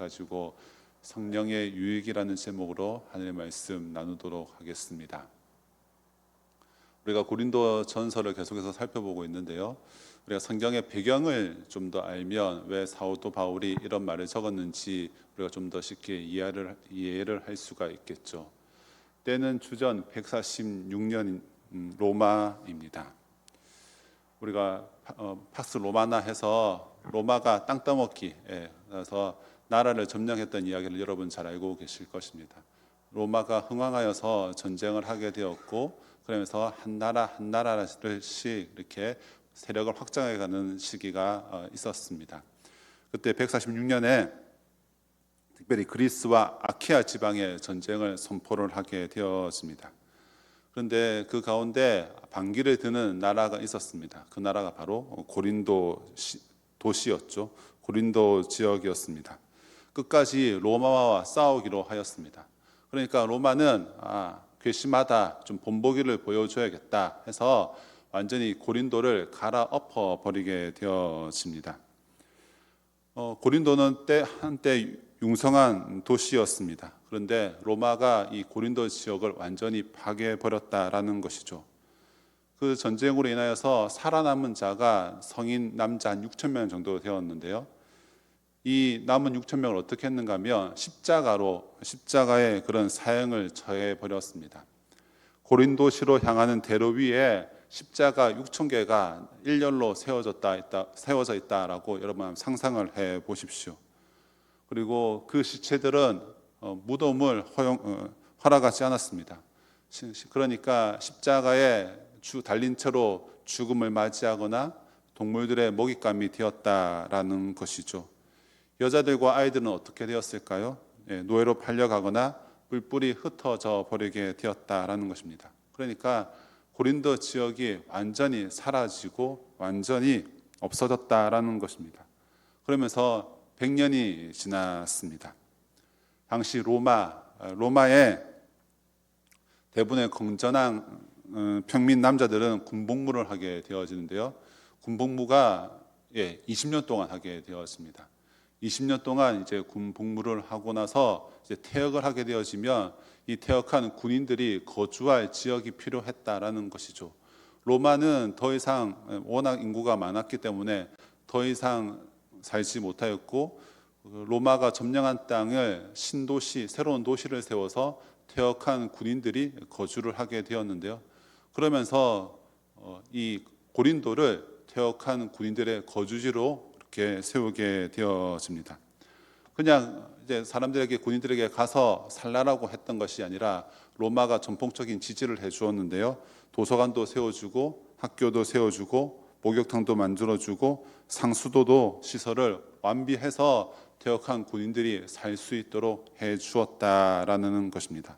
가지고 성령의 유익이라는 제목으로 하나님의 말씀 나누도록 하겠습니다. 우리가 고린도 전서를 계속해서 살펴보고 있는데요, 우리가 성경의 배경을 좀 더 알면 왜 사도 바울이 이런 말을 적었는지 우리가 좀 더 쉽게 이해를 할 수가 있겠죠. 때는 주전 146년 로마입니다. 우리가 팍스 로마나 해서 로마가 땅 따먹기, 그래서 나라를 점령했던 이야기를 여러분 잘 알고 계실 것입니다. 로마가 흥왕하여서 전쟁을 하게 되었고, 그러면서 한 나라씩 이렇게 세력을 확장해가는 시기가 있었습니다. 그때 146년에 특별히 그리스와 아키아 지방에 전쟁을 선포를 하게 되었습니다. 그런데 그 가운데 반기를 드는 나라가 있었습니다. 그 나라가 바로 고린도 도시였죠. 고린도 지역이었습니다. 끝까지 로마와 싸우기로 하였습니다. 그러니까 로마는 괘씸하다, 좀 본보기를 보여줘야겠다 해서 완전히 고린도를 갈아엎어 버리게 되었습니다. 고린도는 한때 융성한 도시였습니다. 그런데 로마가 이 고린도 지역을 완전히 파괴해 버렸다라는 것이죠. 그 전쟁으로 인하여서 살아남은 자가 성인 남자 한 6천 명 정도 되었는데요, 이 남은 6천 명을 어떻게 했는가 하면 십자가의 그런 사형을 처해 버렸습니다. 고린도시로 향하는 대로 위에 십자가 6천 개가 일렬로 세워져 있다라고 여러분 상상을 해 보십시오. 그리고 그 시체들은 무덤을 허락하지 않았습니다. 그러니까 십자가에 달린 채로 죽음을 맞이하거나 동물들의 먹잇감이 되었다라는 것이죠. 여자들과 아이들은 어떻게 되었을까요? 노예로 팔려가거나 뿔뿔이 흩어져 버리게 되었다라는 것입니다. 그러니까 고린도 지역이 완전히 사라지고 완전히 없어졌다라는 것입니다. 그러면서 100년이 지났습니다. 당시 로마의 대부분의 건전한 평민 남자들은 군복무를 하게 되어지는데요, 군복무가 20년 동안 하게 되었습니다. 20년 동안 이제 군복무를 하고 나서 이제 퇴역을 하게 되어지면 이 퇴역한 군인들이 거주할 지역이 필요했다라는 것이죠. 로마는 더 이상 워낙 인구가 많았기 때문에 더 이상 살지 못하였고, 로마가 점령한 땅을 신도시, 새로운 도시를 세워서 퇴역한 군인들이 거주를 하게 되었는데요, 그러면서 이 고린도를 퇴역한 군인들의 거주지로 이렇게 세우게 되어집니다. 그냥 이제 사람들에게, 군인들에게 가서 살라라고 했던 것이 아니라 로마가 전폭적인 지지를 해 주었는데요, 도서관도 세워주고 학교도 세워주고 목욕탕도 만들어주고 상수도도 시설을 완비해서 퇴역한 군인들이 살 수 있도록 해 주었다라는 것입니다.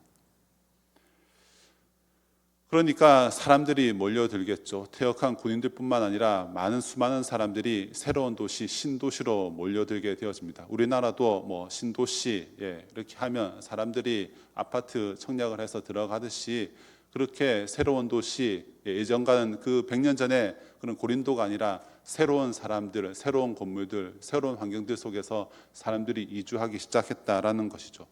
그러니까 사람들이 몰려들겠죠. 퇴역한 군인들뿐만 아니라 수많은 사람들이 새로운 도시, 신도시로 몰려들게 되어집니다. 우리나라도 신도시 이렇게 하면 사람들이 아파트 청약을 해서 들어가듯이, 그렇게 새로운 도시, 예전과는 그 100년 전에 그런 고린도가 아니라 새로운 사람들, 새로운 건물들, 새로운 환경들 속에서 사람들이 이주하기 시작했다라는 것이죠.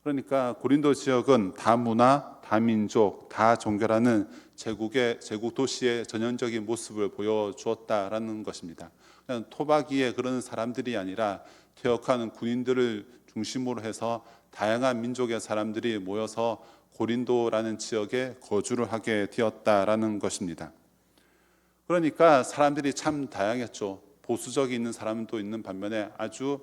그러니까 고린도 지역은 다문화, 다민족, 다종교라는 제국 도시의 전형적인 모습을 보여주었다라는 것입니다. 그냥 토박이의 그런 사람들이 아니라 퇴역하는 군인들을 중심으로 해서 다양한 민족의 사람들이 모여서 고린도라는 지역에 거주를 하게 되었다라는 것입니다. 그러니까 사람들이 참 다양했죠. 보수적이 있는 사람도 있는 반면에 아주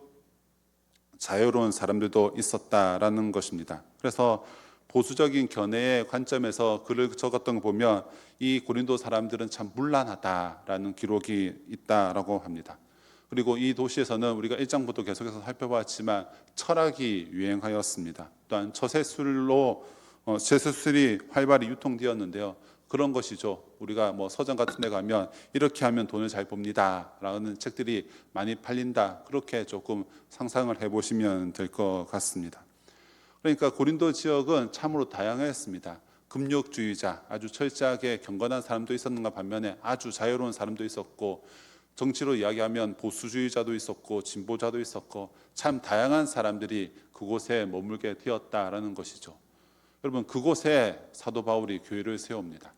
자유로운 사람들도 있었다라는 것입니다. 그래서 보수적인 견해의 관점에서 글을 적었던 거 보면 이 고린도 사람들은 참 문란하다라는 기록이 있다라고 합니다. 그리고 이 도시에서는 우리가 1장부터 계속해서 살펴봤지만 철학이 유행하였습니다. 또한 저세술이 활발히 유통되었는데요, 그런 것이죠. 우리가 서점 같은 데 가면 이렇게 하면 돈을 잘 봅니다 라는 책들이 많이 팔린다, 그렇게 조금 상상을 해보시면 될 것 같습니다. 그러니까 고린도 지역은 참으로 다양했습니다. 금욕주의자, 아주 철저하게 경건한 사람도 있었는가 반면에 아주 자유로운 사람도 있었고, 정치로 이야기하면 보수주의자도 있었고 진보자도 있었고 참 다양한 사람들이 그곳에 머물게 되었다라는 것이죠. 여러분, 그곳에 사도 바울이 교회를 세웁니다.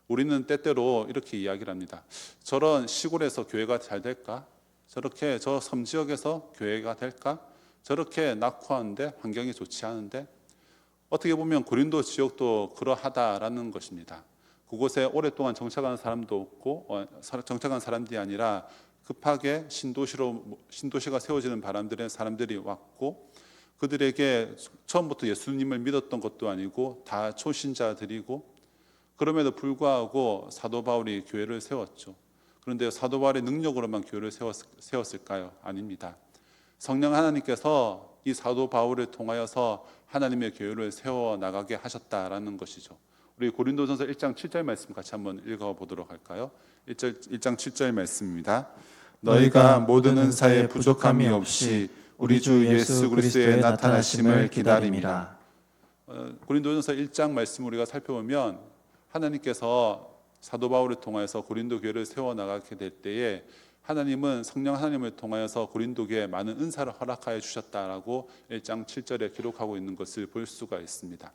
우리는 때때로 이렇게 이야기를 합니다. 저런 시골에서 교회가 잘 될까? 저렇게 저 섬 지역에서 교회가 될까? 저렇게 낙후한데 환경이 좋지 않은데? 어떻게 보면 고린도 지역도 그러하다라는 것입니다. 그곳에 오랫동안 정착한 사람도 없고 정착한 사람들이 아니라 급하게 신도시가 세워지는 바람들에 사람들이 왔고, 그들에게 처음부터 예수님을 믿었던 것도 아니고 다 초신자들이고, 그럼에도 불구하고 사도 바울이 교회를 세웠죠. 그런데 사도 바울의 능력으로만 교회를 세웠을까요? 아닙니다. 성령 하나님께서 이 사도 바울을 통하여서 하나님의 교회를 세워나가게 하셨다라는 것이죠. 우리 고린도전서 1장 7절 말씀 같이 한번 읽어보도록 할까요? 1장 7절 말씀입니다. 너희가 모든 은사에 부족함이 없이 우리 주 예수 그리스도의 나타나심을 기다림이라. 고린도전서 1장 말씀 우리가 살펴보면 하나님께서 사도 바울을 통하여서 고린도 교회를 세워나가게 될 때에 하나님은 성령 하나님을 통하여서 고린도 교회에 많은 은사를 허락하여 주셨다라고 1장 7절에 기록하고 있는 것을 볼 수가 있습니다.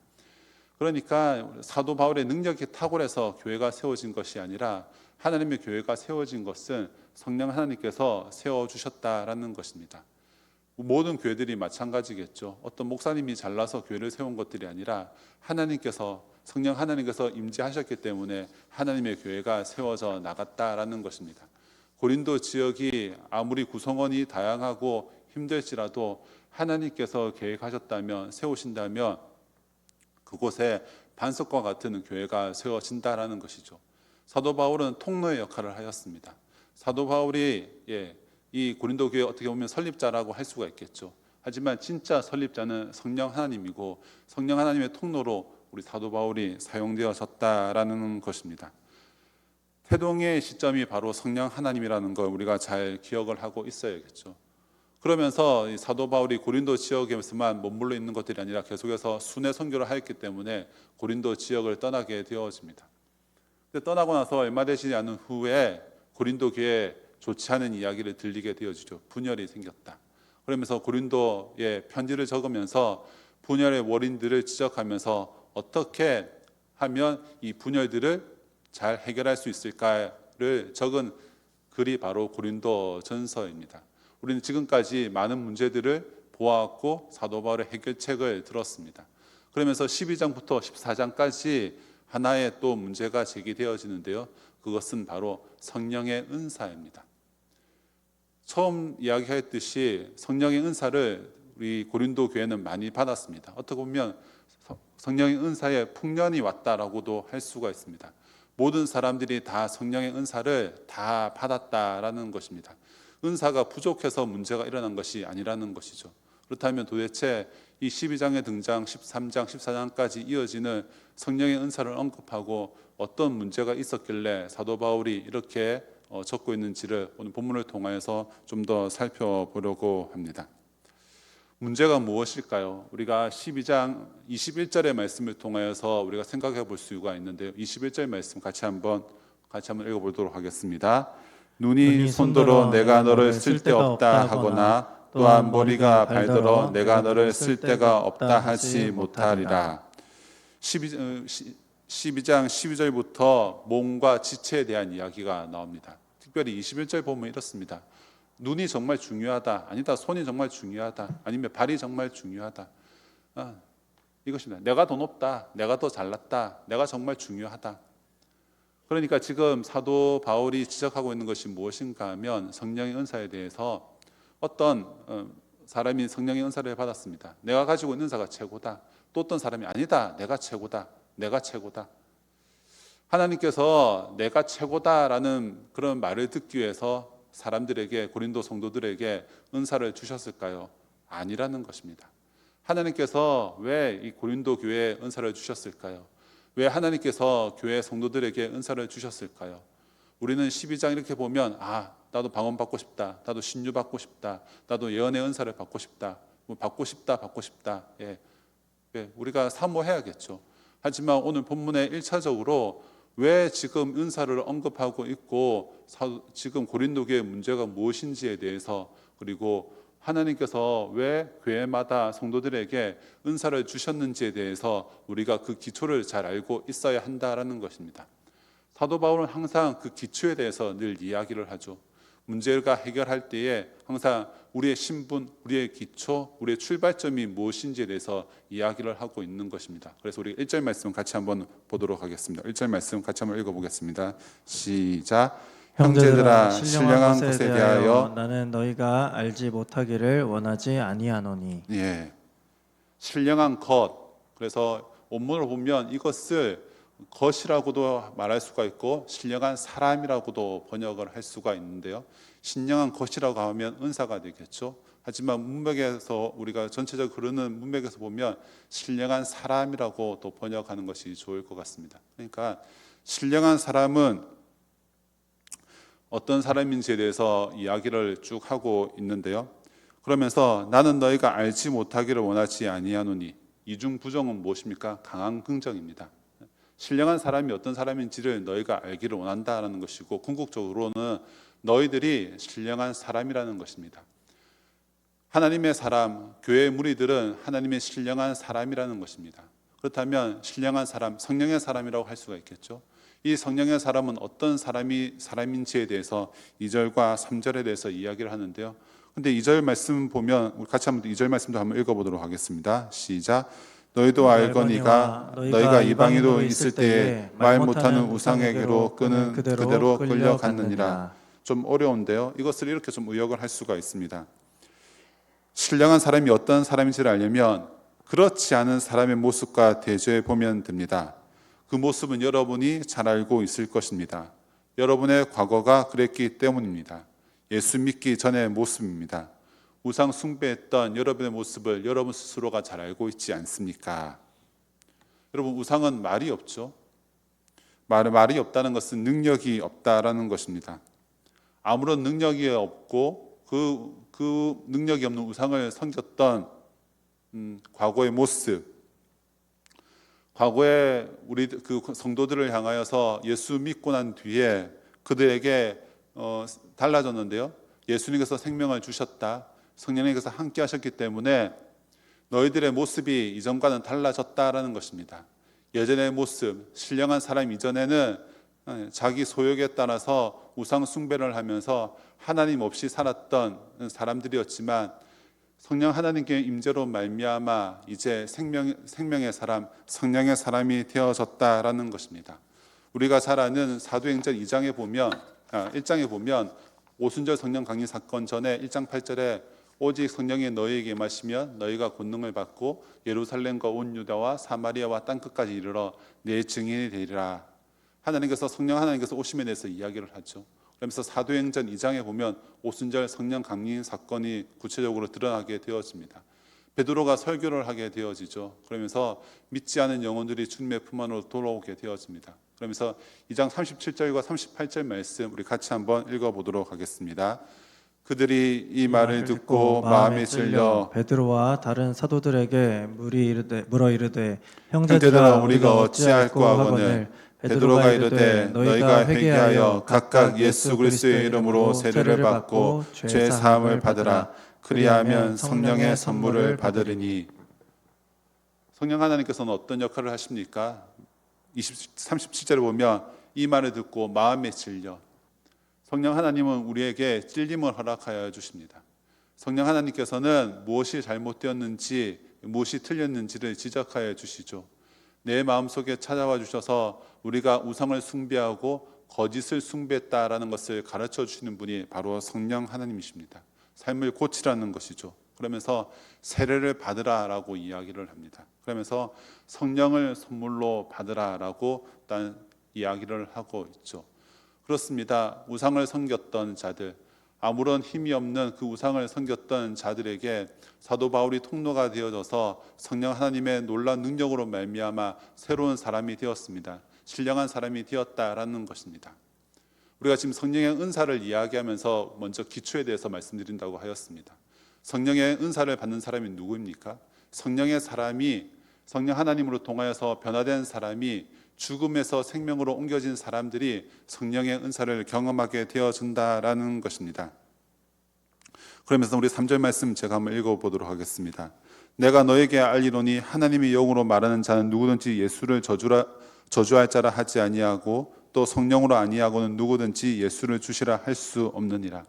그러니까 사도 바울의 능력이 탁월해서 교회가 세워진 것이 아니라 하나님의 교회가 세워진 것은 성령 하나님께서 세워주셨다라는 것입니다. 모든 교회들이 마찬가지겠죠. 어떤 목사님이 잘나서 교회를 세운 것들이 아니라 성령 하나님께서 임재하셨기 때문에 하나님의 교회가 세워져 나갔다라는 것입니다. 고린도 지역이 아무리 구성원이 다양하고 힘들지라도 하나님께서 계획하셨다면, 세우신다면 그곳에 반석과 같은 교회가 세워진다라는 것이죠. 사도 바울은 통로의 역할을 하였습니다. 사도 바울이 이 고린도 교회 어떻게 보면 설립자라고 할 수가 있겠죠. 하지만 진짜 설립자는 성령 하나님이고, 성령 하나님의 통로로 우리 사도 바울이 사용되어졌다라는 것입니다. 태동의 시점이 바로 성령 하나님이라는 걸 우리가 잘 기억을 하고 있어야겠죠. 그러면서 이 사도 바울이 고린도 지역에서만 머물러 있는 것들이 아니라 계속해서 순회 선교를 하였기 때문에 고린도 지역을 떠나게 되어집니다. 근데 떠나고 나서 얼마 되지 않은 후에 고린도 교회에 좋지 않은 이야기를 들리게 되어지죠. 분열이 생겼다. 그러면서 고린도에 편지를 적으면서 분열의 원인들을 지적하면서 어떻게 하면 이 분열들을 잘 해결할 수 있을까를 적은 글이 바로 고린도전서입니다. 우리는 지금까지 많은 문제들을 보았고 사도 바울의 해결책을 들었습니다. 그러면서 12장부터 14장까지 하나의 또 문제가 제기되어지는데요. 그것은 바로 성령의 은사입니다. 처음 이야기했듯이 성령의 은사를 우리 고린도 교회는 많이 받았습니다. 어떻게 보면 성령의 은사에 풍년이 왔다라고도 할 수가 있습니다. 모든 사람들이 다 성령의 은사를 다 받았다라는 것입니다. 은사가 부족해서 문제가 일어난 것이 아니라는 것이죠. 그렇다면 도대체 이 12장의 등장, 13장, 14장까지 이어지는 성령의 은사를 언급하고 어떤 문제가 있었길래 사도 바울이 이렇게 적고 있는지를 오늘 본문을 통하여서 좀 더 살펴보려고 합니다. 문제가 무엇일까요? 우리가 12장 21절의 말씀을 통하여서 우리가 생각해 볼 수가 있는데요. 21절 말씀 같이 한번 읽어보도록 하겠습니다. 눈이 손들어 내가 너를 쓸데없다 하거나 또한 머리가 발들어 내가 너를 쓸데가 없다 하지 못하리라. 12장 12절부터 몸과 지체에 대한 이야기가 나옵니다. 특별히 21절 보면 이렇습니다. 눈이 정말 중요하다. 아니다. 손이 정말 중요하다. 아니면 발이 정말 중요하다. 이것입니다. 내가 더 높다. 내가 더 잘났다. 내가 정말 중요하다. 그러니까 지금 사도 바울이 지적하고 있는 것이 무엇인가 하면 성령의 은사에 대해서 어떤 사람이 성령의 은사를 받았습니다. 내가 가지고 있는 은사가 최고다. 또 어떤 사람이 아니다. 내가 최고다. 내가 최고다. 하나님께서 내가 최고다라는 그런 말을 듣기 위해서 사람들에게, 고린도 성도들에게 은사를 주셨을까요? 아니라는 것입니다. 하나님께서 왜 이 고린도 교회에 은사를 주셨을까요? 왜 하나님께서 교회 성도들에게 은사를 주셨을까요? 우리는 12장 이렇게 보면 나도 방언 받고 싶다. 나도 신유 받고 싶다. 나도 예언의 은사를 받고 싶다. 받고 싶다. 우리가 사모해야겠죠. 하지만 오늘 본문에 1차적으로 왜 지금 은사를 언급하고 있고 지금 고린도 교회의 문제가 무엇인지에 대해서, 그리고 하나님께서 왜 교회마다 성도들에게 은사를 주셨는지에 대해서 우리가 그 기초를 잘 알고 있어야 한다라는 것입니다. 사도 바울은 항상 그 기초에 대해서 늘 이야기를 하죠. 문제가 해결할 때에 항상 우리의 신분, 우리의 기초, 우리의 출발점이 무엇인지에 대해서 이야기를 하고 있는 것입니다. 그래서 우리 1절 말씀 같이 한번 보도록 하겠습니다. 1절 말씀 같이 한번 읽어보겠습니다. 시작. 형제들아 신령한 것에 대하여 나는 너희가 알지 못하기를 원하지 아니하노니. 예, 신령한 것. 그래서 원문을 보면 이것을 것이라고도 말할 수가 있고 신령한 사람이라고도 번역을 할 수가 있는데요. 신령한 것이라고 하면 은사가 되겠죠. 하지만 문맥에서 우리가 전체적으로 흐르는 문맥에서 보면 신령한 사람이라고 또 번역하는 것이 좋을 것 같습니다. 그러니까 신령한 사람은 어떤 사람인지에 대해서 이야기를 쭉 하고 있는데요. 그러면서 나는 너희가 알지 못하기를 원하지 아니하노니, 이중 부정은 무엇입니까? 강한 긍정입니다. 신령한 사람이 어떤 사람인지를 너희가 알기를 원한다라는 것이고, 궁극적으로는 너희들이 신령한 사람이라는 것입니다. 하나님의 사람, 교회의 무리들은 하나님의 신령한 사람이라는 것입니다. 그렇다면 신령한 사람, 성령의 사람이라고 할 수가 있겠죠. 이 성령의 사람은 어떤 사람인지에 대해서 2절과 3절에 대해서 이야기를 하는데요. 근데 2절 말씀 보면 우리 같이 한번 2절 말씀도 한번 읽어보도록 하겠습니다. 시작. 너희도 알거니가 너희가 이방인으로 있을 때에 말 못하는 우상에게로 끄는 그대로 끌려갔느니라. 좀 어려운데요. 이것을 이렇게 좀 의역을 할 수가 있습니다. 신령한 사람이 어떤 사람인지를 알려면 그렇지 않은 사람의 모습과 대조해 보면 됩니다. 그 모습은 여러분이 잘 알고 있을 것입니다. 여러분의 과거가 그랬기 때문입니다. 예수 믿기 전의 모습입니다. 우상 숭배했던 여러분의 모습을 여러분 스스로가 잘 알고 있지 않습니까? 여러분, 우상은 말이 없죠. 말이 없다는 것은 능력이 없다라는 것입니다. 아무런 능력이 없고 그 능력이 없는 우상을 섬겼던 과거의 모습, 과거에 우리 그 성도들을 향하여서 예수 믿고 난 뒤에 그들에게 달라졌는데요. 예수님께서 생명을 주셨다. 성령님께서 함께 하셨기 때문에 너희들의 모습이 이전과는 달라졌다라는 것입니다. 예전의 모습, 신령한 사람 이전에는 자기 소욕에 따라서 우상 숭배를 하면서 하나님 없이 살았던 사람들이었지만, 성령 하나님께 임재로 말미암아 이제 생명의 사람, 성령의 사람이 되어졌다라는 것입니다. 우리가 잘 아는 사도행전 1장에 보면 오순절 성령 강림 사건 전에 1장 8절에 오직 성령이 너희에게 임하시면 너희가 권능을 받고 예루살렘과 온 유다와 사마리아와 땅끝까지 이르러 내 증인이 되리라. 성령 하나님께서 오심에 대해서 이야기를 하죠. 그러면서 사도행전 2장에 보면 오순절 성령 강림 사건이 구체적으로 드러나게 되어집니다. 베드로가 설교를 하게 되어지죠. 그러면서 믿지 않은 영혼들이 주님의 품 안으로 돌아오게 되어집니다. 그러면서 2장 37절과 38절 말씀 우리 같이 한번 읽어보도록 하겠습니다. 그들이 이 말을 듣고 마음에 찔려 베드로와 다른 사도들에게 물어 이르되 형제들아 우리가 어찌할꼬 하거늘 베드로가 이르되 너희가 회개하여 각각 예수 그리스도의 이름으로 세례를 받고 죄 사함을 받으라. 그리하면 성령의 선물을 받으리니. 성령 하나님께서는 어떤 역할을 하십니까? 37절에 보면 이 말을 듣고 마음에 찔려. 성령 하나님은 우리에게 찔림을 허락하여 주십니다. 성령 하나님께서는 무엇이 잘못되었는지 무엇이 틀렸는지를 지적하여 주시죠. 내 마음속에 찾아와 주셔서 우리가 우상을 숭배하고 거짓을 숭배했다라는 것을 가르쳐 주시는 분이 바로 성령 하나님이십니다. 삶을 고치라는 것이죠. 그러면서 세례를 받으라라고 이야기를 합니다. 그러면서 성령을 선물로 받으라라고 일단 이야기를 하고 있죠. 그렇습니다. 우상을 섬겼던 자들, 아무런 힘이 없는 그 우상을 섬겼던 자들에게 사도 바울이 통로가 되어져서 성령 하나님의 놀라운 능력으로 말미암아 새로운 사람이 되었습니다. 신령한 사람이 되었다라는 것입니다. 우리가 지금 성령의 은사를 이야기하면서 먼저 기초에 대해서 말씀드린다고 하였습니다. 성령의 은사를 받는 사람이 누구입니까? 성령의 사람이, 성령 하나님으로 통하여서 변화된 사람이 죽음에서 생명으로 옮겨진 사람들이 성령의 은사를 경험하게 되어준다라는 것입니다. 그러면서 우리 3절 말씀 제가 한번 읽어보도록 하겠습니다. 내가 너에게 알리노니 하나님의 영으로 말하는 자는 누구든지 예수를 저주할 자라 하지 아니하고 또 성령으로 아니하고는 누구든지 예수를 주시라 할 수 없느니라.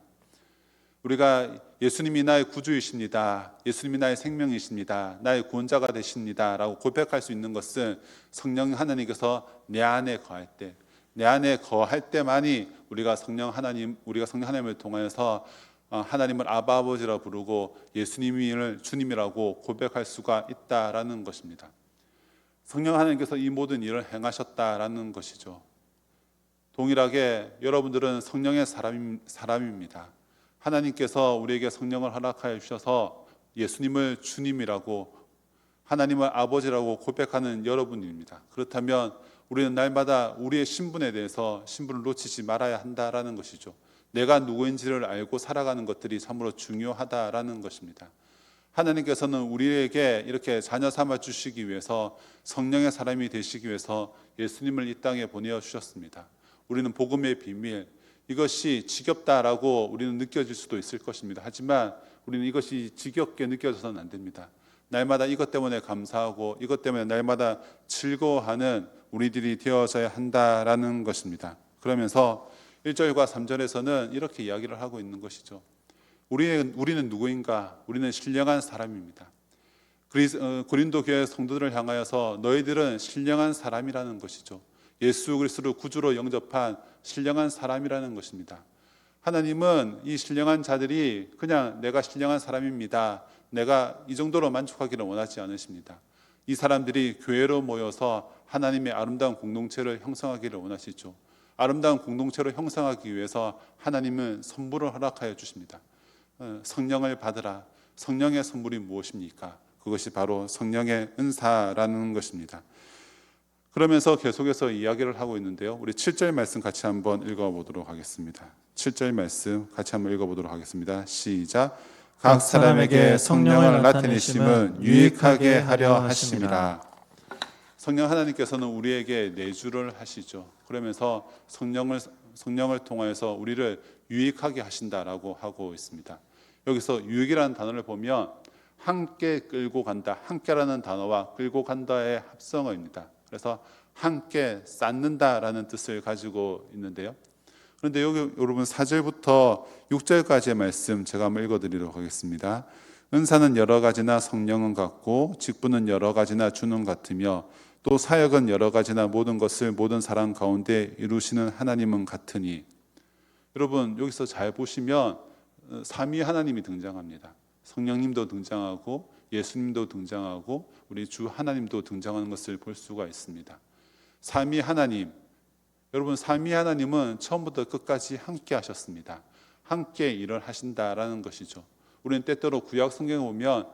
우리가 예수님이 나의 구주이십니다, 예수님이 나의 생명이십니다, 나의 구원자가 되십니다 라고 고백할 수 있는 것은 성령 하나님께서 내 안에 거할 때, 내 안에 거할 때만이 우리가 성령 하나님을 통하여서 하나님을 아바 아버지라 부르고 예수님을 주님이라고 고백할 수가 있다라는 것입니다. 성령 하나님께서 이 모든 일을 행하셨다라는 것이죠. 동일하게 여러분들은 성령의 사람입니다. 하나님께서 우리에게 성령을 허락하여 주셔서 예수님을 주님이라고, 하나님을 아버지라고 고백하는 여러분입니다. 그렇다면 우리는 날마다 우리의 신분에 대해서 신분을 놓치지 말아야 한다라는 것이죠. 내가 누구인지를 알고 살아가는 것들이 참으로 중요하다라는 것입니다. 하나님께서는 우리에게 이렇게 자녀 삼아 주시기 위해서, 성령의 사람이 되시기 위해서 예수님을 이 땅에 보내어 주셨습니다. 우리는 복음의 비밀, 이것이 지겹다라고 우리는 느껴질 수도 있을 것입니다. 하지만 우리는 이것이 지겹게 느껴져서는 안 됩니다. 날마다 이것 때문에 감사하고 이것 때문에 날마다 즐거워하는 우리들이 되어져야 한다라는 것입니다. 그러면서 1절과 3절에서는 이렇게 이야기를 하고 있는 것이죠. 우리는 누구인가? 우리는 신령한 사람입니다. 고린도 교회 성도들을 향하여서 너희들은 신령한 사람이라는 것이죠. 예수 그리스도를 구주로 영접한 신령한 사람이라는 것입니다. 하나님은 이 신령한 자들이 그냥 내가 신령한 사람입니다, 내가 이 정도로 만족하기를 원하지 않으십니다. 이 사람들이 교회로 모여서 하나님의 아름다운 공동체를 형성하기를 원하시죠. 아름다운 공동체를 형성하기 위해서 하나님은 선물을 허락하여 주십니다. 성령을 받으라. 성령의 선물이 무엇입니까? 그것이 바로 성령의 은사라는 것입니다. 그러면서 계속해서 이야기를 하고 있는데요, 우리 7절 말씀 같이 한번 읽어보도록 하겠습니다. 7절 말씀 같이 한번 읽어보도록 하겠습니다. 시작. 각 사람에게 성령을 나타내심은 유익하게 하려 하심이라. 성령 하나님께서는 우리에게 내주를 하시죠. 그러면서 성령을 통하여서 우리를 유익하게 하신다라고 하고 있습니다. 여기서 유익이라는 단어를 보면 함께 끌고 간다, 함께라는 단어와 끌고 간다의 합성어입니다. 그래서 함께 쌓는다라는 뜻을 가지고 있는데요. 그런데 여기 여러분 4절부터 6절까지의 말씀 제가 한번 읽어드리도록 하겠습니다. 은사는 여러 가지나 성령은 같고 직분은 여러 가지나 주는 같으며 또 사역은 여러 가지나 모든 것을 모든 사람 가운데 이루시는 하나님은 같으니. 여러분 여기서 잘 보시면 삼위 하나님이 등장합니다. 성령님도 등장하고 예수님도 등장하고 우리 주 하나님도 등장하는 것을 볼 수가 있습니다. 삼위 하나님, 여러분 삼위 하나님은 처음부터 끝까지 함께 하셨습니다. 함께 일을 하신다라는 것이죠. 우리는 때때로 구약 성경에 보면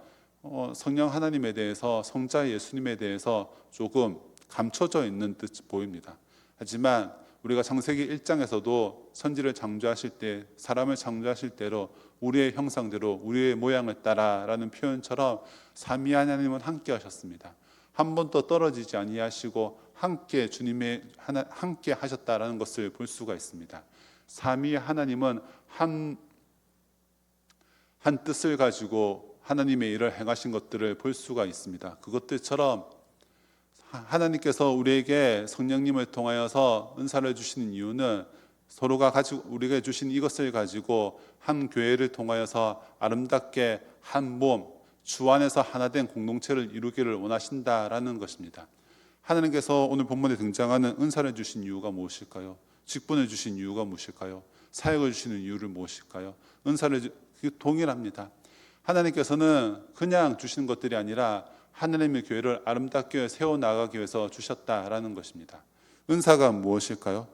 성령 하나님에 대해서, 성자 예수님에 대해서 조금 감춰져 있는 듯 보입니다. 하지만 우리가 창세기 1장에서도 선지를 창조하실 때, 사람을 창조하실 때로 우리의 형상대로 우리의 모양을 따라라는 표현처럼 삼위 하나님은 함께 하셨습니다. 한 번도 떨어지지 아니하시고 함께 함께 하셨다라는 것을 볼 수가 있습니다. 삼위 하나님은 한 뜻을 가지고 하나님의 일을 행하신 것들을 볼 수가 있습니다. 그것들처럼 하나님께서 우리에게 성령님을 통하여서 은사를 주시는 이유는 서로가 가지고 우리에게 주신 이것을 가지고 한 교회를 통하여서 아름답게 한 몸, 주 안에서 하나된 공동체를 이루기를 원하신다라는 것입니다. 하나님께서 오늘 본문에 등장하는 은사를 주신 이유가 무엇일까요? 직분을 주신 이유가 무엇일까요? 사역을 주시는 이유를 무엇일까요? 은사를 동일합니다. 하나님께서는 그냥 주시는 것들이 아니라 하나님의 교회를 아름답게 세워나가기 위해서 주셨다라는 것입니다. 은사가 무엇일까요?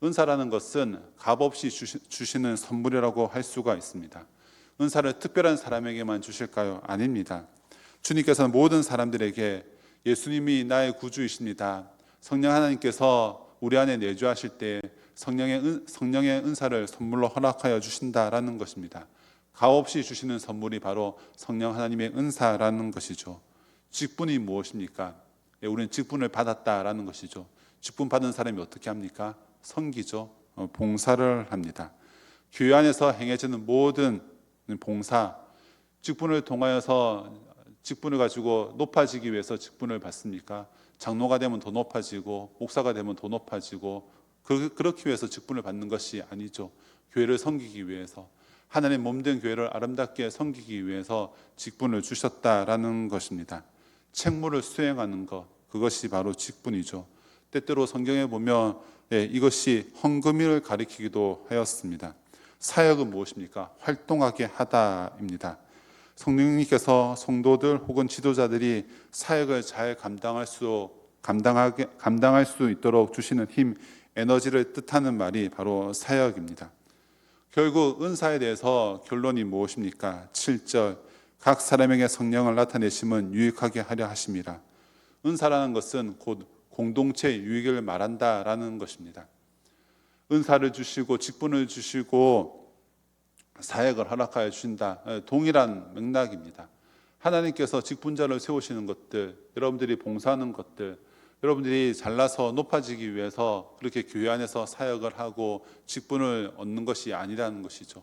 은사라는 것은 값없이 주시는 선물이라고 할 수가 있습니다. 은사를 특별한 사람에게만 주실까요? 아닙니다. 주님께서는 모든 사람들에게 예수님이 나의 구주이십니다, 성령 하나님께서 우리 안에 내주하실 때 성령의 은사를 선물로 허락하여 주신다라는 것입니다. 값없이 주시는 선물이 바로 성령 하나님의 은사라는 것이죠. 직분이 무엇입니까? 우리는 직분을 받았다라는 것이죠. 직분 받은 사람이 어떻게 합니까? 섬기죠. 봉사를 합니다. 교회 안에서 행해지는 모든 봉사, 직분을 통하여서 직분을 가지고 높아지기 위해서 직분을 받습니까? 장로가 되면 더 높아지고 목사가 되면 더 높아지고 그렇기 위해서 직분을 받는 것이 아니죠. 교회를 섬기기 위해서, 하나님 몸된 교회를 아름답게 섬기기 위해서 직분을 주셨다라는 것입니다. 책무를 수행하는 것, 그것이 바로 직분이죠. 때때로 성경에 보면 이것이 헌금을 가리키기도 하였습니다. 사역은 무엇입니까? 활동하게 하다입니다. 성령님께서 성도들 혹은 지도자들이 사역을 잘 감당할 수 있도록 주시는 힘, 에너지를 뜻하는 말이 바로 사역입니다. 결국 은사에 대해서 결론이 무엇입니까? 7절, 각 사람에게 성령을 나타내심은 유익하게 하려 하심이라. 은사라는 것은 곧 공동체 유익을 말한다라는 것입니다. 은사를 주시고 직분을 주시고 사역을 허락하여 주신다, 동일한 맥락입니다. 하나님께서 직분자를 세우시는 것들, 여러분들이 봉사하는 것들, 여러분들이 잘나서 높아지기 위해서 그렇게 교회 안에서 사역을 하고 직분을 얻는 것이 아니라는 것이죠.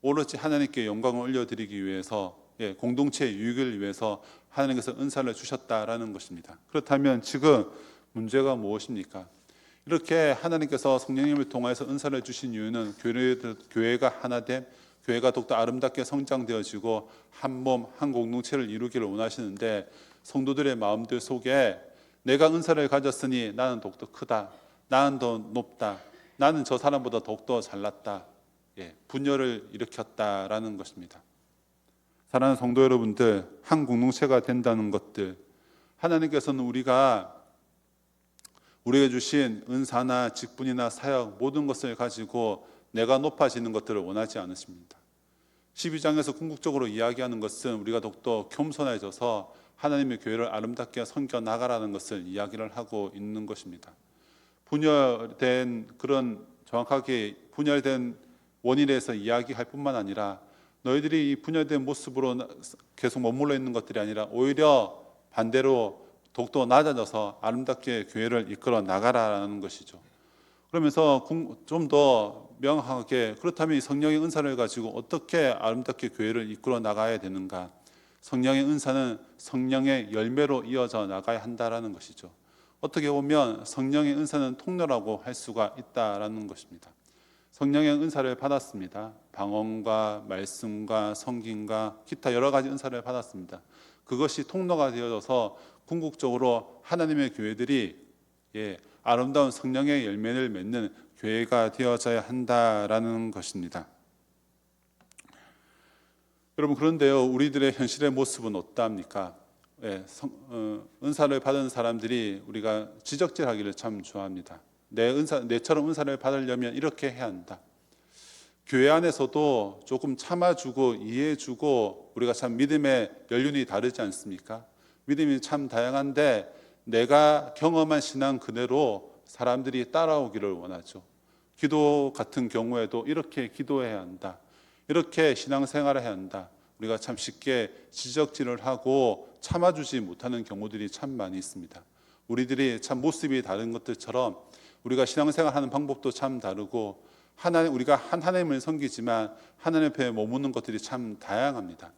오로지 하나님께 영광을 올려드리기 위해서, 공동체의 유익을 위해서 하나님께서 은사를 주셨다라는 것입니다. 그렇다면 지금 문제가 무엇입니까? 이렇게 하나님께서 성령님을 통해서 은사를 주신 이유는 교회가 하나됨, 교회가 더욱더 아름답게 성장되어지고 한 몸, 한 공동체를 이루기를 원하시는데, 성도들의 마음들 속에 내가 은사를 가졌으니 나는 더욱더 크다, 나는 더 높다, 나는 저 사람보다 더욱더 잘났다, 분열을 일으켰다라는 것입니다. 사랑하는 성도 여러분들, 한 공동체가 된다는 것들, 하나님께서는 우리에게 주신 은사나 직분이나 사역 모든 것을 가지고 내가 높아지는 것들을 원하지 않으십니다. 12장에서 궁극적으로 이야기하는 것은 우리가 더욱더 겸손해져서 하나님의 교회를 아름답게 섬겨 나가라는 것을 이야기를 하고 있는 것입니다. 정확하게 분열된 원인에 대해서 이야기할 뿐만 아니라, 너희들이 이 분열된 모습으로 계속 머물러 있는 것들이 아니라 오히려 반대로 더욱더 낮아져서 아름답게 교회를 이끌어 나가라는 것이죠. 그러면서 좀 더 명확하게, 그렇다면 이 성령의 은사를 가지고 어떻게 아름답게 교회를 이끌어 나가야 되는가? 성령의 은사는 성령의 열매로 이어져 나가야 한다라는 것이죠. 어떻게 보면 성령의 은사는 통로라고 할 수가 있다라는 것입니다. 성령의 은사를 받았습니다. 방언과 말씀과 성김과 기타 여러 가지 은사를 받았습니다. 그것이 통로가 되어져서 궁극적으로 하나님의 교회들이 아름다운 성령의 열매를 맺는 교회가 되어져야 한다라는 것입니다. 여러분, 그런데요, 우리들의 현실의 모습은 어떠합니까? 은사를 받은 사람들이 우리가 지적질하기를 참 좋아합니다. 내처럼 은사를 받으려면 이렇게 해야 한다. 교회 안에서도 조금 참아주고 이해해주고, 우리가 참 믿음의 연륜이 다르지 않습니까? 믿음이 참 다양한데 내가 경험한 신앙 그대로 사람들이 따라오기를 원하죠. 기도 같은 경우에도 이렇게 기도해야 한다, 이렇게 신앙생활을 해야 한다. 우리가 참 쉽게 지적질을 하고 참아주지 못하는 경우들이 참 많이 있습니다. 우리들이 참 모습이 다른 것들처럼 우리가 신앙생활하는 방법도 참 다르고, 우리가 하나님을 섬기지만 하나님 앞에 머무는 것들이 참 다양합니다.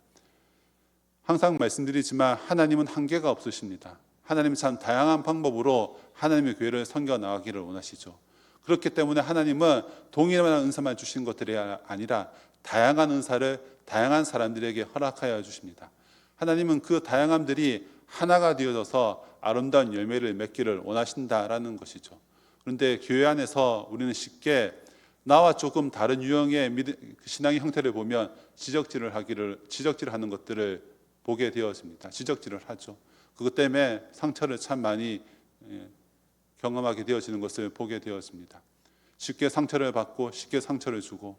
항상 말씀드리지만 하나님은 한계가 없으십니다. 하나님은 참 다양한 방법으로 하나님의 교회를 섬겨 나가기를 원하시죠. 그렇기 때문에 하나님은 동일한 은사만 주신 것들이 아니라 다양한 은사를 다양한 사람들에게 허락하여 주십니다. 하나님은 그 다양함들이 하나가 되어져서 아름다운 열매를 맺기를 원하신다라는 것이죠. 그런데 교회 안에서 우리는 쉽게 나와 조금 다른 유형의 신앙의 형태를 보면 지적질을 하는 것들을 보게 되었습니다. 지적질을 하죠. 그것 때문에 상처를 참 많이 경험하게 되어지는 것을 보게 되었습니다. 쉽게 상처를 받고 쉽게 상처를 주고,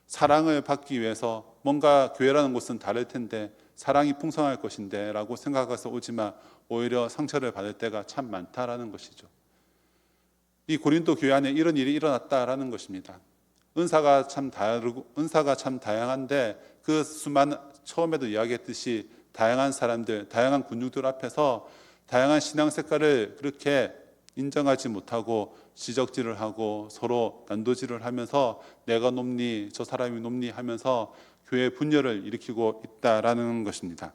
사랑을 받기 위해서 뭔가 교회라는 곳은 다를 텐데, 사랑이 풍성할 것인데 라고 생각해서 오지만 오히려 상처를 받을 때가 참 많다라는 것이죠. 이 고린도 교회 안에 이런 일이 일어났다라는 것입니다. 은사가 참 다양한데 그 수많은, 처음에도 이야기했듯이 다양한 사람들, 다양한 군중들 앞에서 다양한 신앙 색깔을 그렇게 인정하지 못하고 지적질을 하고 서로 난도질을 하면서 내가 높니 저 사람이 높니 하면서 교회 분열을 일으키고 있다라는 것입니다.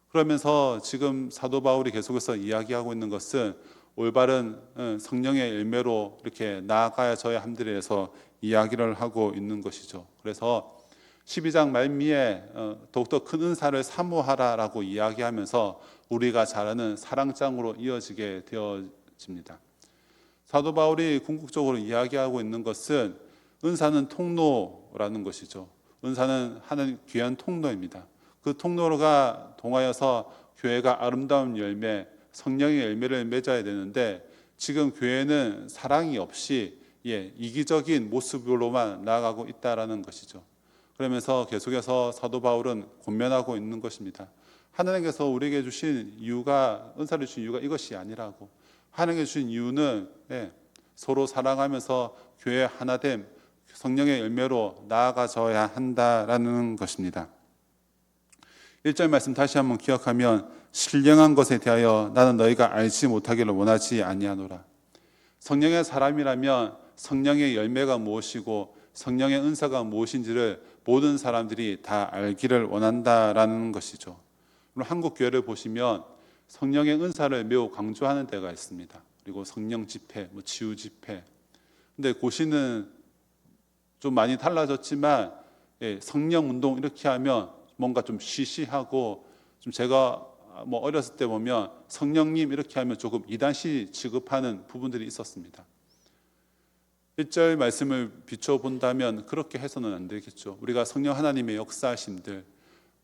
그러면서 지금 사도 바울이 계속해서 이야기하고 있는 것은 올바른 성령의 열매로 이렇게 나아가야져야 함들에 대해서 이야기를 하고 있는 것이죠. 그래서 12장 말미에 더욱더 큰 은사를 사모하라라고 이야기하면서 우리가 잘 아는 사랑장으로 이어지게 되어집니다. 사도 바울이 궁극적으로 이야기하고 있는 것은 은사는 통로라는 것이죠. 은사는 하나님 귀한 통로입니다. 그 통로가 통하여서 교회가 아름다운 열매, 성령의 열매를 맺어야 되는데 지금 교회는 사랑이 없이 이기적인 모습으로만 나아가고 있다라는 것이죠. 그러면서 계속해서 사도 바울은 권면하고 있는 것입니다. 하나님께서 우리에게 주신 이유가 은사를 주신 이유가 이것이 아니라고. 하나님께 주신 이유는 서로 사랑하면서 교회 하나됨, 성령의 열매로 나아가져야 한다라는 것입니다. 1절 말씀 다시 한번 기억하면 신령한 것에 대하여 나는 너희가 알지 못하기를 원하지 아니하노라. 성령의 사람이라면 성령의 열매가 무엇이고 성령의 은사가 무엇인지를 모든 사람들이 다 알기를 원한다라는 것이죠. 한국 교회를 보시면 성령의 은사를 매우 강조하는 데가 있습니다. 그리고 성령 집회, 치유 집회. 근데 고시는 좀 많이 달라졌지만 성령 운동 이렇게 하면 뭔가 좀 시시하고 좀 제가 어렸을 때 보면 성령님 이렇게 하면 조금 이단시 취급하는 부분들이 있었습니다. 1절 말씀을 비춰본다면 그렇게 해서는 안 되겠죠. 우리가 성령 하나님의 역사하심들,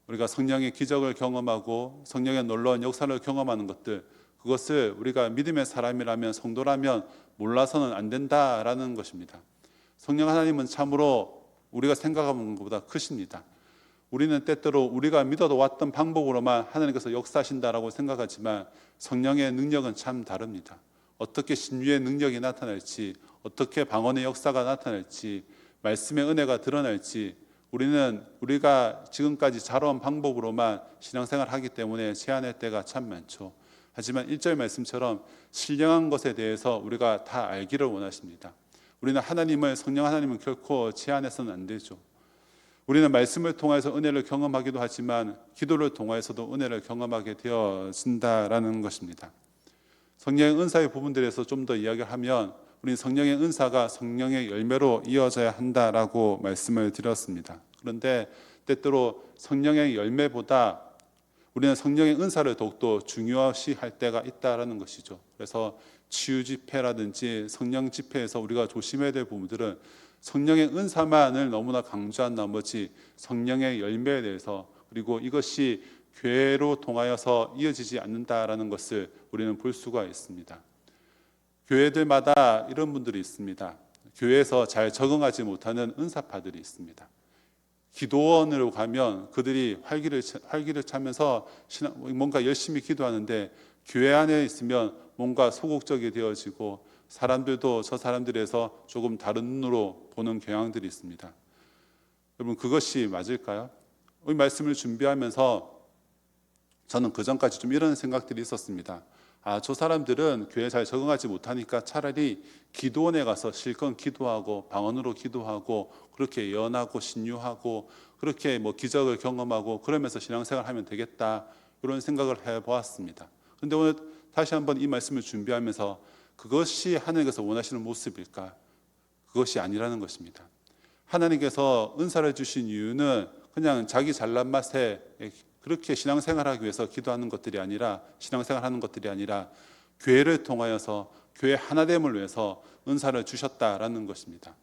우리가 성령의 기적을 경험하고 성령의 놀라운 역사를 경험하는 것들, 그것을 우리가 믿음의 사람이라면 성도라면 몰라서는 안 된다라는 것입니다. 성령 하나님은 참으로 우리가 생각하는 것보다 크십니다. 우리는 때때로 우리가 믿어도 왔던 방법으로만 하나님께서 역사하신다라고 생각하지만 성령의 능력은 참 다릅니다. 어떻게 신유의 능력이 나타날지, 어떻게 방언의 역사가 나타날지, 말씀의 은혜가 드러날지 우리는 우리가 지금까지 자라온 방법으로만 신앙생활을 하기 때문에 제한할 때가 참 많죠. 하지만 1절 말씀처럼 신령한 것에 대해서 우리가 다 알기를 원하십니다. 우리는 성령 하나님을 결코 제한해서는 안 되죠. 우리는 말씀을 통해서 은혜를 경험하기도 하지만 기도를 통해서도 은혜를 경험하게 되어진다라는 것입니다. 성령의 은사의 부분들에서 좀 더 이야기를 하면 우리는 성령의 은사가 성령의 열매로 이어져야 한다라고 말씀을 드렸습니다. 그런데 때때로 성령의 열매보다 우리는 성령의 은사를 더욱더 중요시할 때가 있다라는 것이죠. 그래서 치유 집회라든지 성령 집회에서 우리가 조심해야 될 부분들은 성령의 은사만을 너무나 강조한 나머지 성령의 열매에 대해서 그리고 이것이 교회로 통하여서 이어지지 않는다라는 것을 우리는 볼 수가 있습니다. 교회들마다 이런 분들이 있습니다. 교회에서 잘 적응하지 못하는 은사파들이 있습니다. 기도원으로 가면 그들이 활기를 차면서 뭔가 열심히 기도하는데 교회 안에 있으면 뭔가 소극적이 되어지고 사람들도 저 사람들에서 조금 다른 눈으로 보는 경향들이 있습니다. 여러분 그것이 맞을까요? 이 말씀을 준비하면서 저는 그전까지 좀 이런 생각들이 있었습니다. 저 사람들은 교회에 잘 적응하지 못하니까 차라리 기도원에 가서 실컷 기도하고 방언으로 기도하고 그렇게 예언하고 신유하고 그렇게 기적을 경험하고 그러면서 신앙생활을 하면 되겠다 이런 생각을 해보았습니다. 그런데 오늘 다시 한번 이 말씀을 준비하면서 그것이 하나님께서 원하시는 모습일까? 그것이 아니라는 것입니다. 하나님께서 은사를 주신 이유는 그냥 자기 잘난 맛에 그렇게 신앙생활하기 위해서 기도하는 것들이 아니라 신앙생활하는 것들이 아니라 교회를 통하여서 교회 하나됨을 위해서 은사를 주셨다라는 것입니다.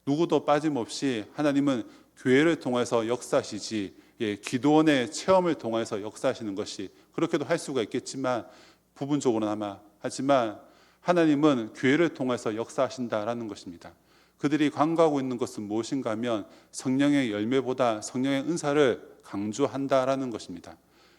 누구도 빠짐없이 하나님은 교회를 통해서 역사하시지 기도원의 체험을 통해서 역사하시는 것이 그렇게도 할 수가 있겠지만 부분적으로나마 하지만 하나님은 교회를 통해서 역사하신다라는 것입니다. 그들이 강구하고 있는 것은 무엇인가 하면 성령의 열매보다 성령의 은사를 강조한다라는 것입니다.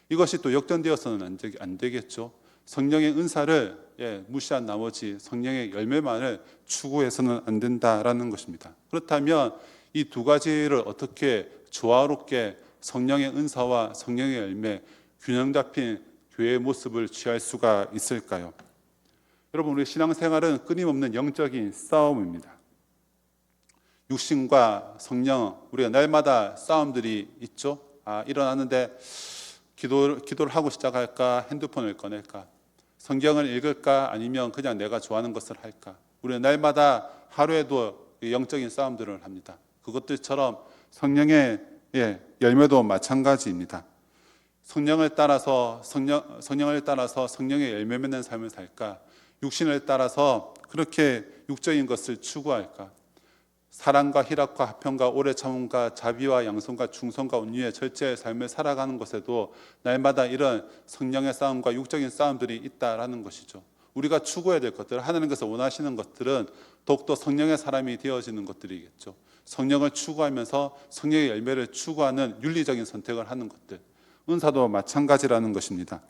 이것이 또 역전되어서는 안 되겠죠. 성령의 은사를 무시한 나머지 성령의 열매만을 추구해서는 안 된다라는 것입니다. 그렇다면 이 두 가지를 어떻게 조화롭게 성령의 은사와 성령의 열매 균형 잡힌 교회의 모습을 취할 수가 있을까요? 여러분, 우리 신앙생활은 끊임없는 영적인 싸움입니다. 육신과 성령, 우리가 날마다 싸움들이 있죠. 일어났는데 기도를 하고 시작할까? 핸드폰을 꺼낼까? 성경을 읽을까? 아니면 그냥 내가 좋아하는 것을 할까? 우리는 날마다 하루에도 영적인 싸움들을 합니다. 그것들처럼 성령의 열매도 마찬가지입니다. 성령을 따라서 성령의 열매 맺는 삶을 살까? 육신을 따라서 그렇게 육적인 것을 추구할까? 사랑과 희락과 화평과 오래 참음과 자비와 양선과 충성과 온유의 절제의 삶을 살아가는 것에도 날마다 이런 성령의 싸움과 육적인 싸움들이 있다라는 것이죠. 우리가 추구해야 될 것들, 하나님께서 원하시는 것들은 더욱더 성령의 사람이 되어지는 것들이겠죠. 성령을 추구하면서 성령의 열매를 추구하는 윤리적인 선택을 하는 것들, 은사도 마찬가지라는 것입니다.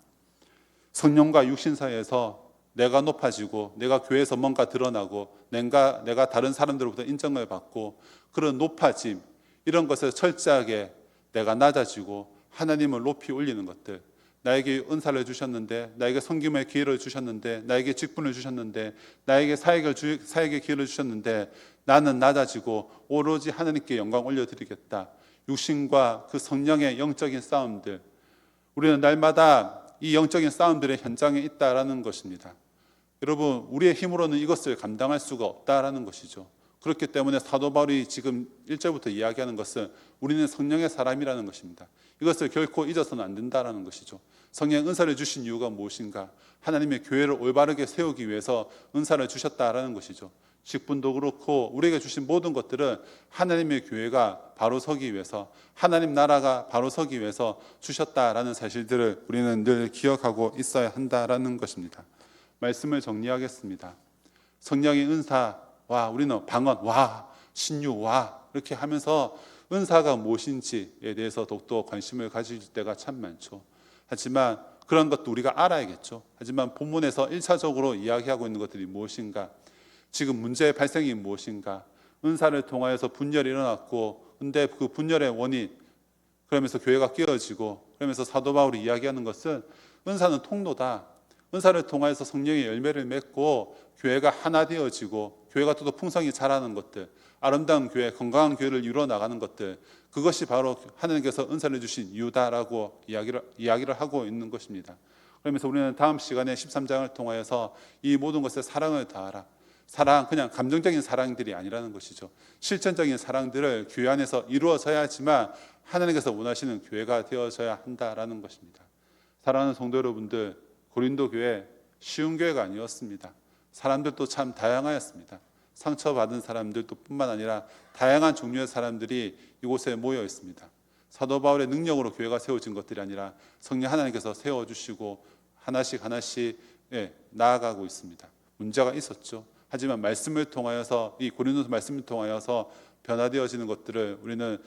성령과 육신 사이에서 내가 높아지고 내가 교회에서 뭔가 드러나고 내가 다른 사람들로부터 인정을 받고 그런 높아짐, 이런 것을 철저하게 내가 낮아지고 하나님을 높이 올리는 것들, 나에게 은사를 주셨는데, 나에게 섬김의 기회를 주셨는데, 나에게 직분을 주셨는데, 나에게 사역의 기회를 주셨는데 나는 낮아지고 오로지 하나님께 영광 올려드리겠다. 육신과 그 성령의 영적인 싸움들, 우리는 날마다 이 영적인 싸움들의 현장에 있다라는 것입니다. 여러분, 우리의 힘으로는 이것을 감당할 수가 없다라는 것이죠. 그렇기 때문에 사도 바울이 지금 1절부터 이야기하는 것은 우리는 성령의 사람이라는 것입니다. 이것을 결코 잊어서는 안 된다라는 것이죠. 성령 은사를 주신 이유가 무엇인가? 하나님의 교회를 올바르게 세우기 위해서 은사를 주셨다라는 것이죠. 직분도 그렇고 우리에게 주신 모든 것들은 하나님의 교회가 바로 서기 위해서, 하나님 나라가 바로 서기 위해서 주셨다라는 사실들을 우리는 늘 기억하고 있어야 한다라는 것입니다. 말씀을 정리하겠습니다. 성령의 은사와 우리는 방언, 신유, 이렇게 하면서 은사가 무엇인지에 대해서 더욱더 관심을 가질 때가 참 많죠. 하지만 그런 것도 우리가 알아야겠죠. 하지만 본문에서 1차적으로 이야기하고 있는 것들이 무엇인가? 지금 문제의 발생이 무엇인가? 은사를 통하여서 분열이 일어났고, 근데 그 분열의 원인, 그러면서 교회가 깨어지고, 그러면서 사도 바울이 이야기하는 것은 은사는 통로다. 은사를 통하여서 성령의 열매를 맺고 교회가 하나 되어지고 교회가 또 풍성히 자라는 것들, 아름다운 교회, 건강한 교회를 이루어 나가는 것들, 그것이 바로 하나님께서 은사를 주신 이유다라고 이야기를 하고 있는 것입니다. 그러면서 우리는 다음 시간에 13장을 통하여서 이 모든 것에 사랑을 다하라. 사랑, 그냥 감정적인 사랑들이 아니라는 것이죠. 실천적인 사랑들을 교회 안에서 이루어져야지만 하나님께서 원하시는 교회가 되어져야 한다라는 것입니다. 사랑하는 성도 여러분들, 고린도 교회 쉬운 교회가 아니었습니다. 사람들도 참 다양하였습니다. 상처받은 사람들도 뿐만 아니라 다양한 종류의 사람들이 이곳에 모여 있습니다. 사도 바울의 능력으로 교회가 세워진 것들이 아니라 성령 하나님께서 세워주시고 하나씩 나아가고 있습니다. 문제가 있었죠. 하지만 말씀을 통하여서, 이 고린도서 말씀을 통하여서 변화되어지는 것들을 우리는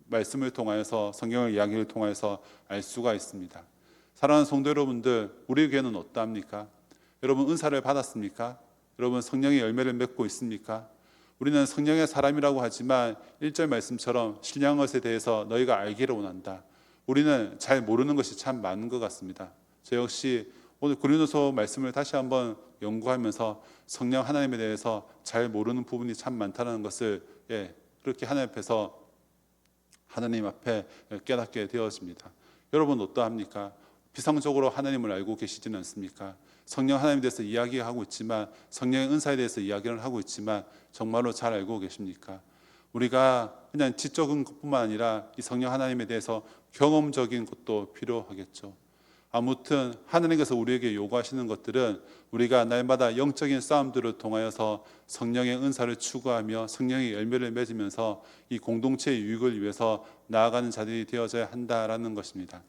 말씀을 통하여서, 성경의 이야기를 통하여서 알 수가 있습니다. 사랑하는 성도 여러분들, 우리 교회는 어떠합니까? 여러분 은사를 받았습니까? 여러분 성령의 열매를 맺고 있습니까? 우리는 성령의 사람이라고 하지만 1절 말씀처럼 신령한 것에 대해서 너희가 알기를 원한다. 우리는 잘 모르는 것이 참 많은 것 같습니다. 저 역시 오늘 고린도서 말씀을 다시 한번 연구하면서 성령 하나님에 대해서 잘 모르는 부분이 참 많다는 것을 그렇게 하나님 앞에 깨닫게 되었습니다. 여러분 어떠합니까? 비상적으로 하나님을 알고 계시지는 않습니까? 성령 하나님에 대해서 이야기하고 있지만, 성령의 은사에 대해서 이야기를 하고 있지만 정말로 잘 알고 계십니까? 우리가 그냥 지적인 것뿐만 아니라 이 성령 하나님에 대해서 경험적인 것도 필요하겠죠. 아무튼 하나님께서 우리에게 요구하시는 것들은 우리가 날마다 영적인 싸움들을 통하여서 성령의 은사를 추구하며 성령의 열매를 맺으면서 이 공동체의 유익을 위해서 나아가는 자들이 되어져야 한다라는 것입니다.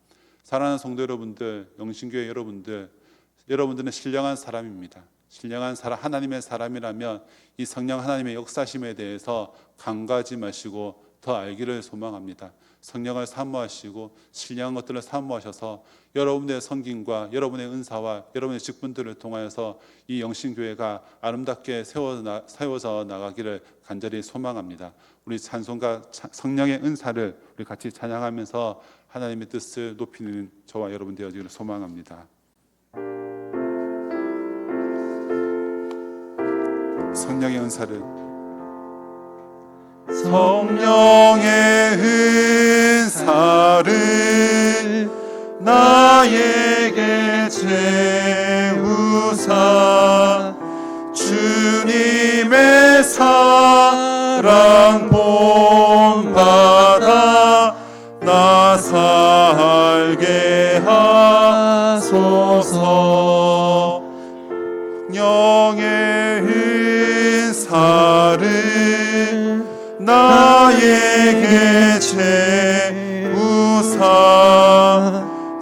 사랑하는 성도 여러분들, 영신교회 여러분들은 신령한 사람입니다. 신령한 사람, 하나님의 사람이라면 이 성령 하나님의 역사심에 대해서 간과하지 마시고 더 알기를 소망합니다. 성령을 사모하시고 신령한 것들을 사모하셔서 여러분의 섬김과 여러분의 은사와 여러분의 직분들을 통하여서 이 영신교회가 아름답게 세워져 나가기를 간절히 소망합니다. 우리 찬송가 성령의 은사를 우리 같이 찬양하면서 하나님의 뜻을 높이는 저와 여러분 되어지기를 소망합니다. 성령의 은사를, 성령의 은사를 나에게 채우사 주님의 사랑 본받아 나 살게 하소서. 성령의 은사를 나에게 채우사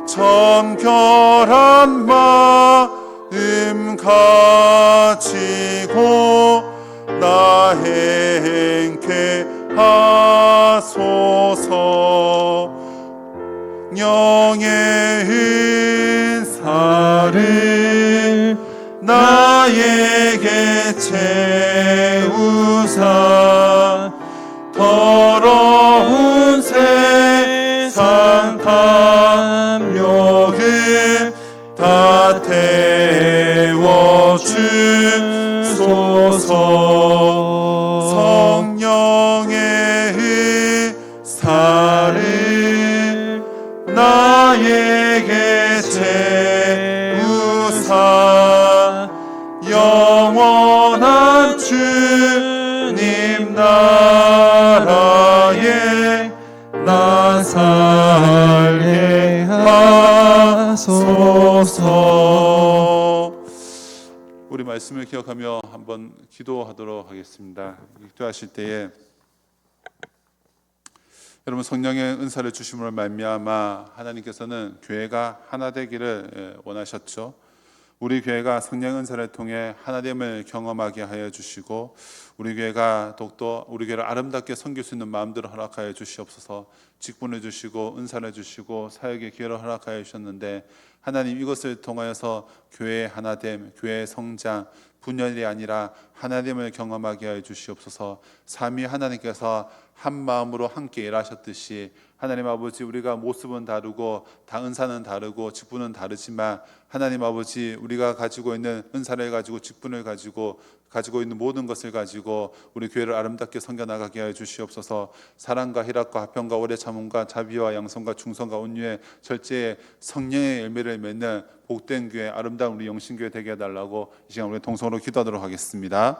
정결한 마음 가지고 나 행케 하소서. 성령의 은사를 나에게 채우사 더러운 세상 탐욕을 다 태워주소서. 성령의 은사를 나에게 채우사 영원한 주님 나라에 나 살게 하소서. 우리 말씀을 기억하며 한번 기도하도록 하겠습니다. 기도하실 때에 여러분, 성령의 은사를 주심으로 말미암아 하나님께서는 교회가 하나 되기를 원하셨죠. 우리 교회가 성령 은사를 통해 하나됨을 경험하게 하여 주시고, 우리 교회가 더욱더 우리 교회를 아름답게 섬길 수 있는 마음들을 허락하여 주시옵소서. 직분을 주시고 은사를 주시고 사역의 기회를 허락하여 주셨는데, 하나님 이것을 통하여서 교회의 하나됨, 교회의 성장, 분열이 아니라 하나됨을 경험하게 하여 주시옵소서. 삼위 하나님께서 한 마음으로 함께 일하셨듯이 하나님 아버지, 우리가 모습은 다르고 다 은사는 다르고 직분은 다르지만 하나님 아버지, 우리가 가지고 있는 은사를 가지고 직분을 가지고 있는 모든 것을 가지고 우리 교회를 아름답게 섬겨나가게 하여 주시옵소서. 사랑과 희락과 화평과 오래 참음과 자비와 양성과 충성과 온유의 절제의 성령의 열매를 맺는 복된 교회, 아름다운 우리 영신교회 되게 해달라고 이 시간 우리 동성으로 기도하도록 하겠습니다.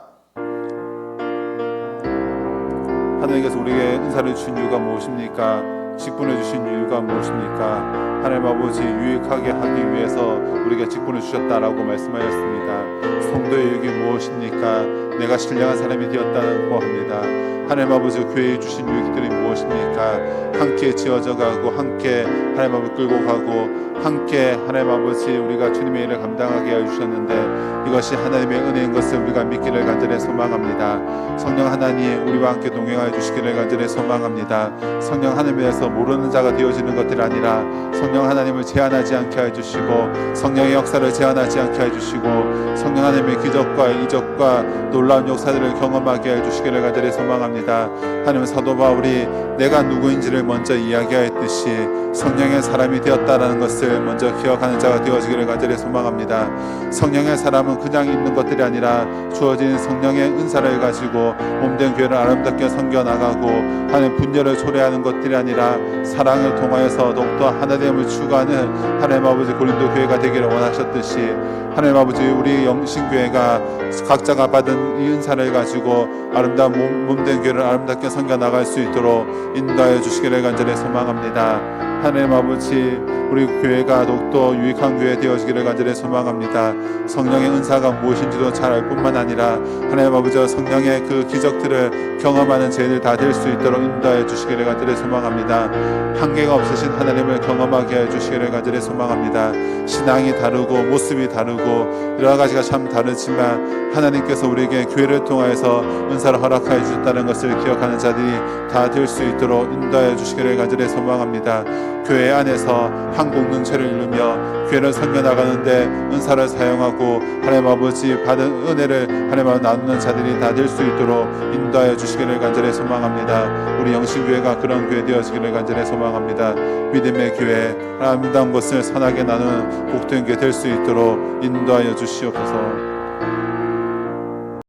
하나님께서 우리에게 은사를 주신 이유가 무엇입니까? 직분을 주신 이유가 무엇입니까? 하나님 아버지, 유익하게 하기 위해서 우리가 직분을 주셨다라고 말씀하셨습니다. 성도의 유익이 무엇입니까? 내가 신령한 사람이 되었다는 고합니다. 하나님 아버지, 교회에 주신 유익들이 무엇입니까? 함께 지어져 가고 함께 하나님 아버지 끌고 가고 함께 하나님 아버지 우리가 주님의 일을 감당하게 해주셨는데, 이것이 하나님의 은혜인 것을 우리가 믿기를 간절히 소망합니다. 성령 하나님, 우리와 함께 동행하여 주시기를 간절히 소망합니다. 성령 하나님에서 모르는 자가 되어지는 것들이 아니라 성령 하나님을 제한하지 않게 해주시고 성령의 역사를 제한하지 않게 해주시고 성령 하나님의 기적과 이적과 놀라운 역사들을 경험하게 해주시기를 간절히 소망합니다. 하나님, 사도 바울이 내가 누구인지를 먼저 이야기하였듯이 성령의 사람이 되었다라는 것을 먼저 기억하는 자가 되어지기를 간절히 소망합니다. 성령의 사람은 그냥 있는 것들이 아니라 주어진 성령의 은사를 가지고 몸된 교회를 아름답게 섬겨나가고 하나님 분열을 초래하는 것들이 아니라 사랑을 통하여서 더욱더 하나됨을 추구하는 하나님 아버지 고린도 교회가 되기를 원하셨듯이, 하나님 아버지 우리 영신교회가 각자가 받은 이 은사를 가지고 아름다운 몸된 교회를 아름답게 섬겨나갈 수 있도록 인도하여 주시기를 간절히 소망합니다. 하나님 아버지, 우리 교회가 더욱더 유익한 교회 되어지기를 간절히 소망합니다. 성령의 은사가 무엇인지도 잘 알 뿐만 아니라 하나님 아버지, 성령의 그 기적들을 경험하는 저희들 다 될 수 있도록 인도하여 주시기를 간절히 소망합니다. 한계가 없으신 하나님을 경험하게 해주시기를 간절히 소망합니다. 신앙이 다르고 모습이 다르고 여러 가지가 참 다르지만 하나님께서 우리에게 교회를 통하여서 은사를 허락하여 주셨다는 것을 기억하는 자들이 다 될 수 있도록 인도하여 주시기를 간절히 소망합니다. 교회 안에서 한 공동체를 이루며 교회를 섬겨나가는데 은사를 사용하고 하나님 아버지 받은 은혜를 하나님 아버지 나누는 자들이 다 될 수 있도록 인도하여 주시기를 간절히 소망합니다. 우리 영신교회가 그런 교회 되어지기를 간절히 소망합니다. 믿음의 교회, 아름다운 것을 선하게 나누는 복된 교회 될 수 있도록 인도하여 주시옵소서.